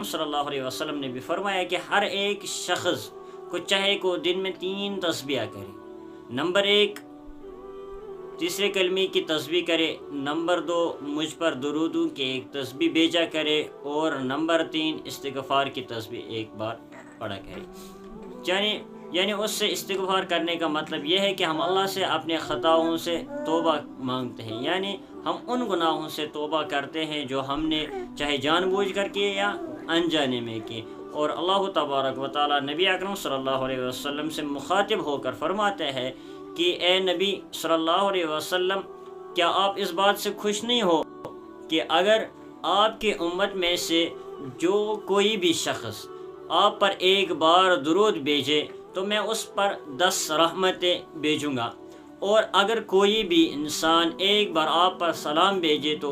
صلی اللہ علیہ وسلم نے بھی فرمایا کہ ہر ایک شخص کو چاہے کو دن میں 3 تسبیح کرے۔ نمبر 1 تیسرے کلمے کی تسبیح کرے، نمبر 2 مجھ پر درودوں کی ایک تسبیح بھیجا کرے، اور نمبر 3 استغفار کی تسبیح ایک بار پڑھا کرے۔ یعنی اس سے استغفار کرنے کا مطلب یہ ہے کہ ہم اللہ سے اپنے خطاؤں سے توبہ مانگتے ہیں، یعنی ہم ان گناہوں سے توبہ کرتے ہیں جو ہم نے چاہے جان بوجھ کر کیے یا انجانے میں کیے۔ اور اللہ تبارک و تعالی نبی اکرم صلی اللہ علیہ وسلم سے مخاطب ہو کر فرماتے ہیں کہ اے نبی صلی اللہ علیہ وسلم، کیا آپ اس بات سے خوش نہیں ہو کہ اگر آپ کی امت میں سے جو کوئی بھی شخص آپ پر ایک بار درود بھیجے تو میں اس پر 10 رحمتیں بھیجوں گا، اور اگر کوئی بھی انسان ایک بار آپ پر سلام بھیجے تو